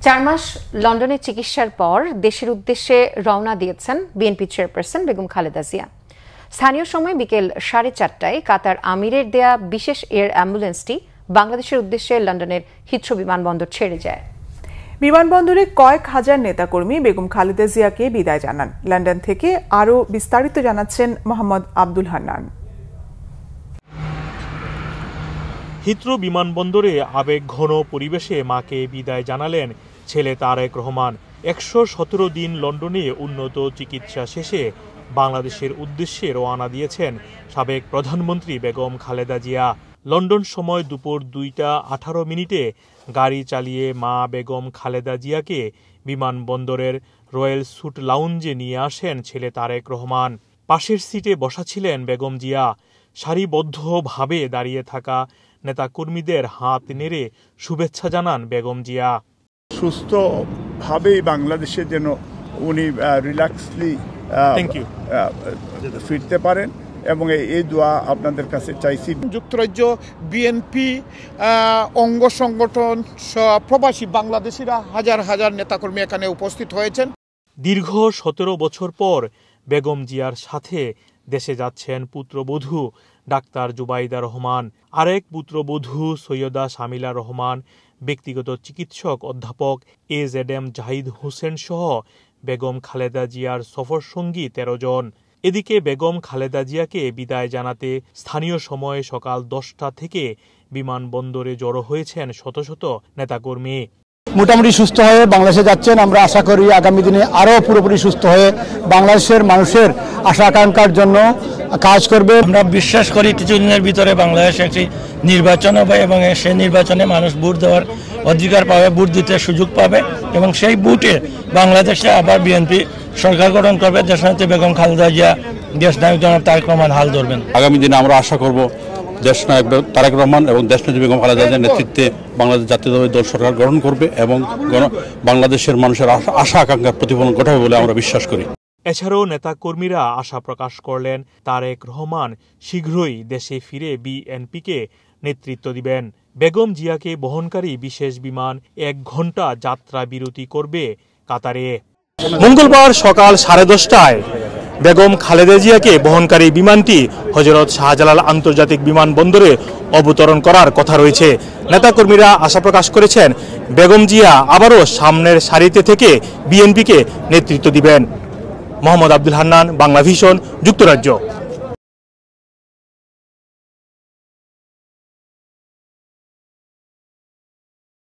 4 মাস লন্ডনে চিকিৎসার পর দেশের উদ্দেশ্যে রওনা দিয়েছেন বিএনপি চেয়ারপারসন বেগম খালেদা জিয়া। স্থানীয় সময় বিকেল 4:30টায় কাতার আমিরের দেয়া বিশেষ এয়ার অ্যাম্বুলেন্সটি বাংলাদেশের উদ্দেশ্যে লন্ডনের হিথ্রো বিমানবন্দর ছেড়ে যায়। বিমানবন্দরে কয়েক হাজার নেতাকর্মী বেগম খালেদা জিয়াকে বিদায় জানান। লন্ডন থেকে আরও বিস্তারিত জানাচ্ছেন মোহাম্মদ আব্দুল হান্নান। হিথ্রো বিমানবন্দরে আবেগ ঘন পরিবেশে মাকে বিদায় জানালেন ছেলে তারেক রহমান। 117 দিন লন্ডনে উন্নত চিকিৎসা শেষে বাংলাদেশের উদ্দেশ্যে রওনা দিয়েছেন সাবেক প্রধানমন্ত্রী বেগম খালেদা জিয়া। লন্ডন সময় দুপুর 2:18 গাড়ি চালিয়ে মা বেগম খালেদা জিয়াকে বিমানবন্দরের রয়্যাল স্যুট লাউঞ্জে নিয়ে আসেন ছেলে তারেক রহমান। পাশের সিটে বসা ছিলেন বেগম জিয়া। সারিবদ্ধভাবে দাঁড়িয়ে থাকা নেতাকর্মীদের হাত নেড়ে শুভেচ্ছা জানান বেগম জিয়া। সুস্থভাবেই বাংলাদেশে যেন উনি রিল্যাক্সলি ফিরতে পারেন এবং এই দোয়া আপনাদের কাছে চাইছি। যুক্তরাজ্য বিএনপি অঙ্গ সংগঠন প্রবাসী বাংলাদেশিরা হাজার হাজার নেতাকর্মী এখানে উপস্থিত হয়েছেন। দীর্ঘ 17 বছর পর বেগম জিয়ার সাথে দেশে যাচ্ছেন পুত্রবধূ ডাক্তার জুবাইদা রহমান। আরেক পুত্রবধূ সৈয়দা শামিলা রহমান, ব্যক্তিগত চিকিৎসক অধ্যাপক AZM জাহিদ হোসেন সহ বেগম খালেদা জিয়ার সফরসঙ্গী 13 জন। এদিকে বেগম খালেদা জিয়াকে বিদায় জানাতে স্থানীয় সময় সকাল 10টা থেকে বিমানবন্দরে জড়ো হয়েছেন শত শত নেতাকর্মী। মোটামুটি সুস্থ হয়ে বাংলাদেশে যাচ্ছেন। আমরা আশা করি আগামী দিনে আরও পুরোপুরি সুস্থ হয়ে বাংলাদেশের মানুষের আশা আকাঙ্ক্ষার জন্য কাজ করবে। আমরা বিশ্বাস করি কিছুদিনের ভিতরে বাংলাদেশ একটি নির্বাচন হবে এবং সেই নির্বাচনে মানুষ ভোট দেওয়ার অধিকার পাবে, ভোট দিতে সুযোগ পাবে এবং সেই ভোটে বাংলাদেশে আবার বিএনপি সরকার গঠন করবে। দেশনেত্রী বেগম খালেদা জিয়া, দেশনায়ক জনাব তারেক রহমান হাল ধরবেন। আগামী দিনে আমরা আশা করব দেশনায়ক তারেক রহমান এবং দেশনেত্রী বেগম খালেদা জিয়ার নেতৃত্বে বাংলাদেশ জাতীয়তাবাদী দল সরকার গঠন করবে এবং বাংলাদেশের মানুষের আশা আকাঙ্ক্ষার প্রতিফলন ঘটাবে বলে আমরা বিশ্বাস করি। এছাড়াও নেতাকর্মীরা আশা প্রকাশ করলেন তারেক রহমান শীঘ্রই দেশে ফিরে বিএনপিকে নেতৃত্ব দিবেন। বেগম জিয়াকে বহনকারী বিশেষ বিমান 1 ঘণ্টা যাত্রা বিরতি করবে কাতারে। মঙ্গলবার সকাল 10:30টায় বেগম খালেদা জিয়াকে বহনকারী বিমানটি হযরত শাহজালাল আন্তর্জাতিক বিমানবন্দরে অবতরণ করার কথা রয়েছে। নেতাকর্মীরা আশা প্রকাশ করেছেন বেগম জিয়া আবারও সামনের সারিতে থেকে বিএনপিকে নেতৃত্ব দিবেন। মোহাম্মদ আব্দুল হান্নান, বাংলা ভিশন, যুক্তরাজ্য।